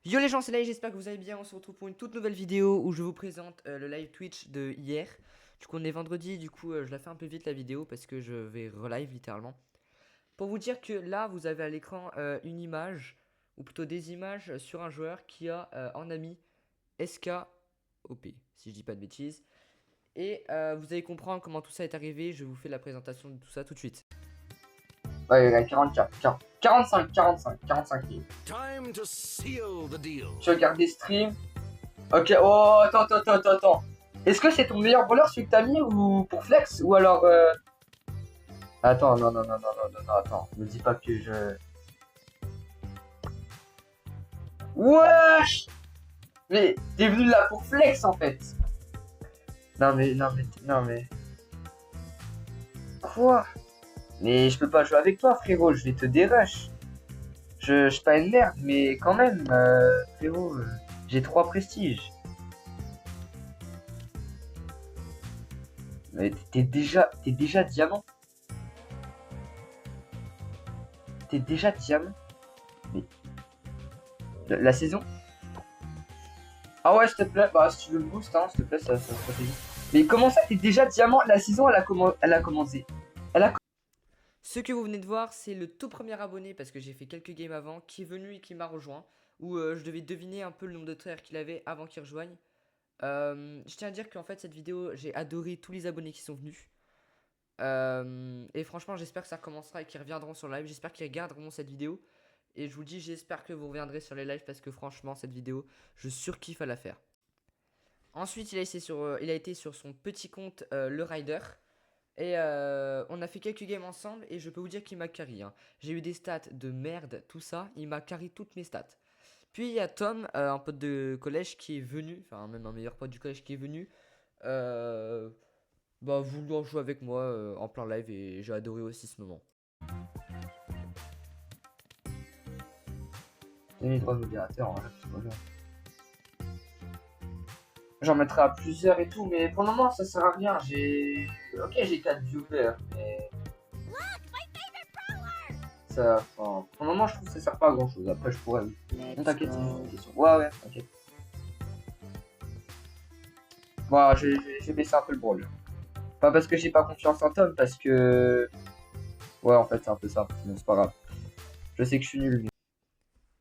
Yo les gens, c'est Lai, j'espère que vous allez bien. On se retrouve pour une toute nouvelle vidéo où je vous présente le live Twitch de hier. Du coup, on est vendredi, du coup, je la fais un peu vite la vidéo parce que je vais relive littéralement. Pour vous dire que là, vous avez à l'écran une image, ou plutôt des images sur un joueur qui a en ami SKOP, si je dis pas de bêtises. Et vous allez comprendre comment tout ça est arrivé. Je vous fais la présentation de tout ça tout de suite. Ouais, il a 44, 45 000. Time to seal the deal. Tu regardes des streams. Ok, oh, attends. Est-ce que c'est ton meilleur brawler celui que t'as mis ou pour flex ou alors Attends, non, attends. Me dis pas que je... Wesh. Mais t'es venu là pour flex en fait. Non mais... Quoi? Mais je peux pas jouer avec toi frérot, je vais te dérush. Je suis pas une merde, mais quand même, frérot, j'ai 3 prestiges. Mais t'es déjà diamant. T'es déjà diamant. Mais la saison. Ah ouais, s'il te plaît, bah si tu veux le boost, hein, s'il te plaît, ça fait vite. Mais comment ça, t'es déjà diamant? La saison, elle a commencé. Ce que vous venez de voir, c'est le tout premier abonné, parce que j'ai fait quelques games avant, qui est venu et qui m'a rejoint, où je devais deviner un peu le nombre de traits qu'il avait avant qu'il rejoigne. Je tiens à dire qu'en fait, cette vidéo, j'ai adoré tous les abonnés qui sont venus. Et franchement, j'espère que ça recommencera et qu'ils reviendront sur le live. J'espère qu'ils regarderont cette vidéo. Et je vous dis, j'espère que vous reviendrez sur les lives, parce que franchement, cette vidéo, je surkiffe à la faire. Ensuite, il a été sur son petit compte, le Rider. Et on a fait quelques games ensemble et je peux vous dire qu'il m'a carry, hein. J'ai eu des stats de merde, tout ça, il m'a carry toutes mes stats. Puis il y a Tom, un pote de collège qui est venu, enfin même un meilleur pote du collège qui est venu, vouloir jouer avec moi en plein live et j'ai adoré aussi ce moment. J'ai mis 3 modérateurs, en fait, c'est pas grave. J'en mettrai à plusieurs et tout, mais pour le moment ça sert à rien. Ok, j'ai 4 viewers, mais ça, enfin, pour le moment je trouve que ça sert pas à grand chose. Après je pourrais. Non, t'inquiète, c'est juste une question. Ouais, t'inquiète. Bon, j'ai baissé un peu le brawl. Pas parce que j'ai pas confiance en Tom, parce que... Ouais, en fait c'est un peu ça, mais c'est pas grave. Je sais que je suis nul.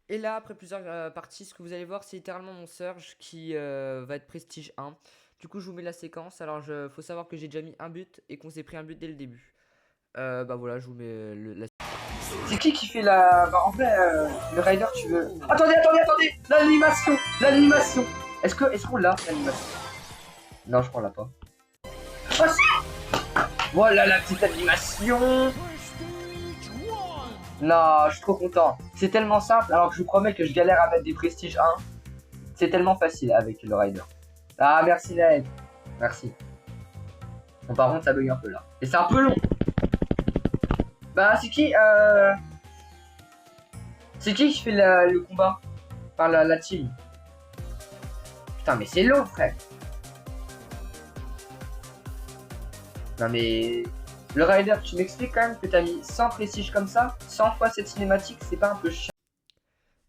Et là, après plusieurs parties, ce que vous allez voir, c'est littéralement mon Surge qui va être Prestige 1. Du coup, je vous mets la séquence. Alors, faut savoir que j'ai déjà mis un but et qu'on s'est pris un but dès le début. Bah voilà, je vous mets la... C'est qui fait la... Bah en vrai, le rider tu veux... Attendez. L'animation. Est-ce qu'on l'a, l'animation? Non, je crois qu'on l'a pas. Oh si! Voilà la petite animation. Non, je suis trop content. C'est tellement simple, alors que je vous promets que je galère à mettre des prestiges 1. C'est tellement facile avec le rider. Ah, merci Ned. Merci. Bon, par contre, ça bug un peu là. Et c'est un peu long. Bah, c'est qui fait le combat? Enfin, la team. Putain, mais c'est long, frère. Non, mais... Le rider, tu m'expliques quand même que t'as mis 100 prestige comme ça? 100 fois cette cinématique, c'est pas un peu chiant?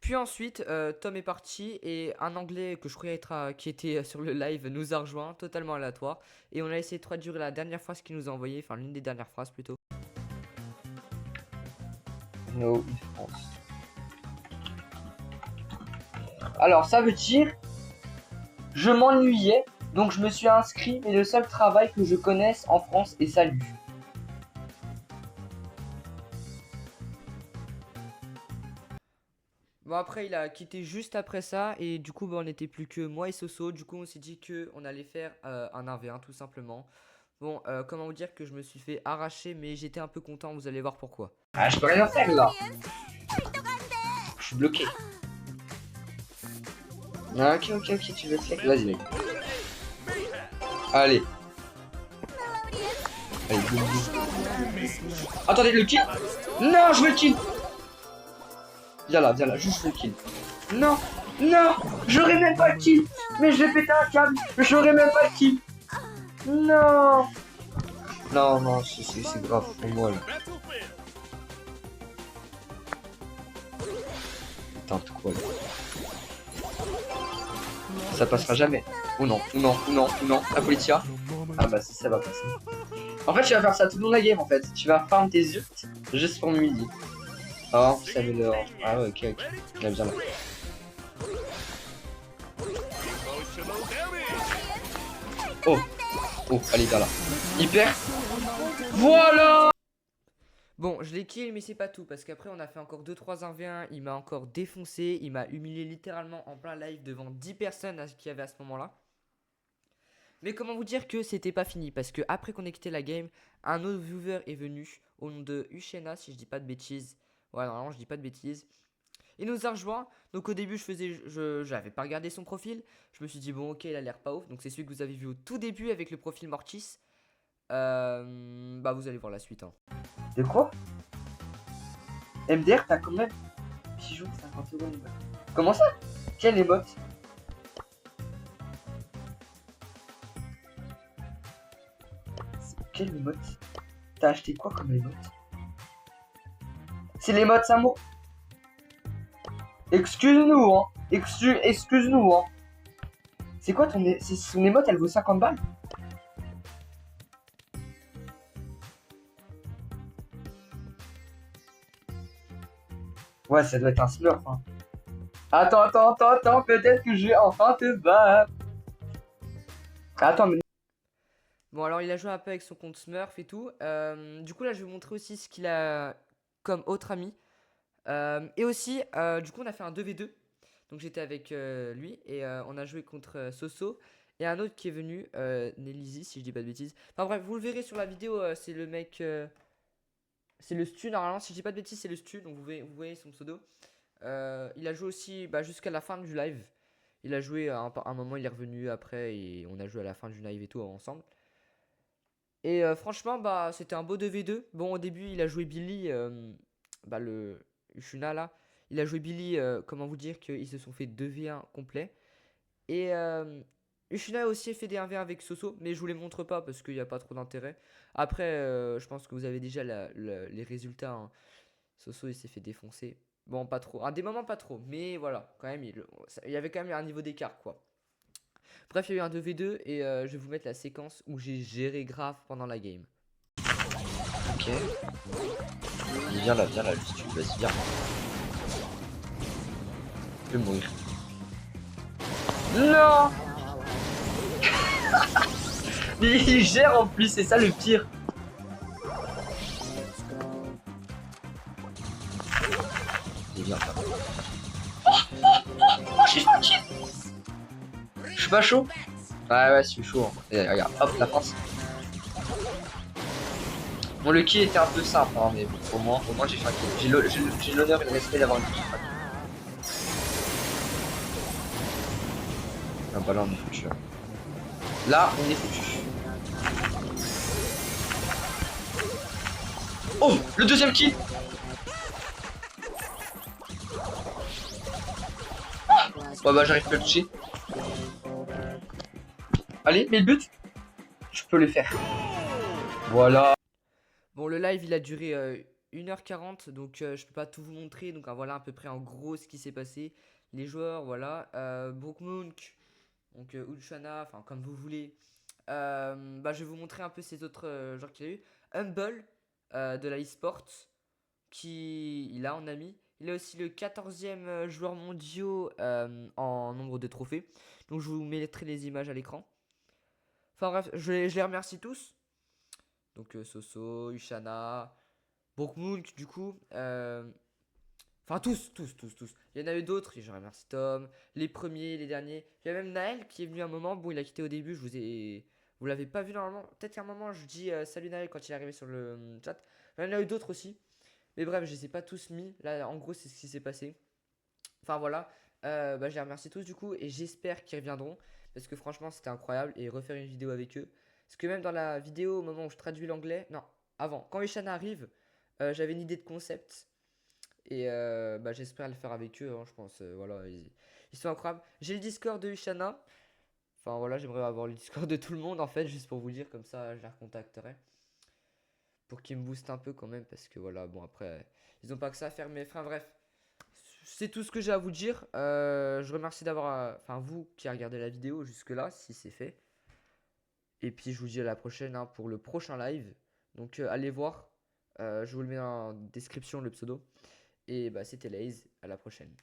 Puis ensuite, Tom est parti et un anglais que je croyais être qui était sur le live nous a rejoint, totalement aléatoire. Et on a essayé de traduire la dernière phrase qu'il nous a envoyée, enfin l'une des dernières phrases plutôt. No France. Alors ça veut dire je m'ennuyais donc je me suis inscrit mais le seul travail que je connaisse en France est salut. Bon après il a quitté juste après ça et du coup on n'était plus que moi et Soso. Du coup on s'est dit que on allait faire un 1v1 tout simplement. Bon comment vous dire que je me suis fait arracher mais j'étais un peu content, vous allez voir pourquoi. Ah je peux rien faire là. Je suis bloqué. Ah, ok tu veux flex, vas-y. Allez. Allez, boum. Attendez le kill. Non je veux le kill. Viens là, juste je veux le kill. Non, j'aurais même pas le kill. Mais je vais péter un câble, j'aurais même pas le kill. Non, c'est grave pour moi là. Attends, quoi là? Ça passera jamais. Ou non, ou non, ou non, ou non. La politia. Ah bah si, ça va passer. En fait, tu vas faire ça tout le long de la game en fait. Tu vas farm tes ult juste pour midi. Oh, ça met le... Ah ouais, ok, ok. Il a bien là. Oh, oh, allez, viens là. Hyper. Voilà. Bon, je l'ai kill, mais c'est pas tout. Parce qu'après, on a fait encore 2-3 1v1. Il m'a encore défoncé. Il m'a humilié littéralement en plein live devant 10 personnes qu'il y avait à ce moment-là. Mais comment vous dire que c'était pas fini? Parce que après qu'on ait quitté la game, un autre viewer est venu au nom de Ushena, si je dis pas de bêtises. Ouais, normalement, je dis pas de bêtises. Il nous a rejoint. Donc au début, j'avais pas regardé son profil. Je me suis dit, bon, ok, il a l'air pas ouf. Donc c'est celui que vous avez vu au tout début avec le profil Mortis. Bah, vous allez voir la suite. Hein. De quoi? MDR, t'as quand même Pigeon 50 euros. Comment ça? Quelle émote? Quelle émote? T'as acheté quoi comme émote? C'est l'émote Samo. Excuse-nous, hein. Excuse-nous, hein. C'est quoi ton... son émote, elle vaut 50 balles? Ouais, ça doit être un smurf, hein. Attends, peut-être que je vais enfin te battre. Attends, mais... Bon, alors il a joué un peu avec son compte Smurf et tout. Du coup, là, je vais vous montrer aussi ce qu'il a comme autre ami. Et aussi, du coup, on a fait un 2v2. Donc j'étais avec lui et on a joué contre Soso. Et un autre qui est venu, Nelizzy, si je dis pas de bêtises. Enfin bref, vous le verrez sur la vidéo, c'est le mec... c'est le Stu, normalement, si je dis pas de bêtises, c'est le Stu. Donc vous voyez son pseudo. Il a joué aussi jusqu'à la fin du live. Il a joué à un moment, il est revenu après et on a joué à la fin du live et tout ensemble. Et franchement, bah, c'était un beau 2v2. Bon, au début, il a joué Billy, le Ushuna là. Il a joué Billy, comment vous dire qu'ils se sont fait 2v1 complet. Et Ushuna a aussi fait des 1v1 avec Soso, mais je vous les montre pas parce qu'il n'y a pas trop d'intérêt. Après, je pense que vous avez déjà les résultats. Hein. Soso, il s'est fait défoncer. Bon, pas trop. À des moments, pas trop. Mais voilà, quand même, il y avait quand même un niveau d'écart, quoi. Bref, il y a eu un 2v2 et je vais vous mettre la séquence où j'ai géré grave pendant la game. Ok. Viens là, Lustu, vas-y, viens. Je vais mourir. Non. Mais il gère en plus, c'est ça le pire. Et viens là. Je suis pas chaud. Ouais, je suis chaud. Hein. Et regarde, hop, la France. Bon, le kill était un peu simple, hein, mais bon, au moins j'ai fait un kill. J'ai l'honneur et le respect d'avoir une kill. Ah bah là on est foutu. Là on est foutu. Oh, le deuxième kill. Ouais bah j'arrive pas à le toucher. Allez, mets le but. Je peux le faire. Voilà. Bon, le live il a duré 1h40, donc je peux pas tout vous montrer. Donc voilà à peu près en gros ce qui s'est passé. Les joueurs, voilà. Brookmunk, donc Ulshana, enfin comme vous voulez. Je vais vous montrer un peu ces autres joueurs qu'il a eu. Humble de la eSport, il a en ami. Il a aussi le 14e joueur mondial en nombre de trophées. Donc je vous mettrai les images à l'écran. Enfin bref, je les remercie tous. Donc Soso, Ushana, Brookmunk du coup. Enfin tous. Il y en a eu d'autres, je remercie Tom, les premiers, les derniers. Il y a même Naël qui est venu un moment, bon il a quitté au début, vous l'avez pas vu normalement. Peut-être qu'à un moment je dis salut Naël quand il est arrivé sur le chat. Il y en a eu d'autres aussi. Mais bref, je les ai pas tous mis. Là en gros c'est ce qui s'est passé. Enfin voilà, je les remercie tous du coup et j'espère qu'ils reviendront. Parce que franchement c'était incroyable et refaire une vidéo avec eux. Parce que même dans la vidéo au moment où je traduis l'anglais, non, avant, quand Ushana arrive, j'avais une idée de concept. Et j'espère le faire avec eux, hein, je pense. Voilà, ils sont incroyables. J'ai le Discord de Ushana. Enfin voilà, j'aimerais avoir le Discord de tout le monde en fait, juste pour vous dire, comme ça je les recontacterai. Pour qu'ils me boostent un peu quand même, parce que voilà, bon après, ils ont pas que ça à faire, mais enfin bref. c'est tout ce que j'ai à vous dire. Je remercie d'avoir, enfin vous qui avez regardé la vidéo jusque-là, si c'est fait. Et puis je vous dis à la prochaine hein, pour le prochain live. Donc allez voir. Je vous le mets en description le pseudo. Et bah c'était Laze. À la prochaine.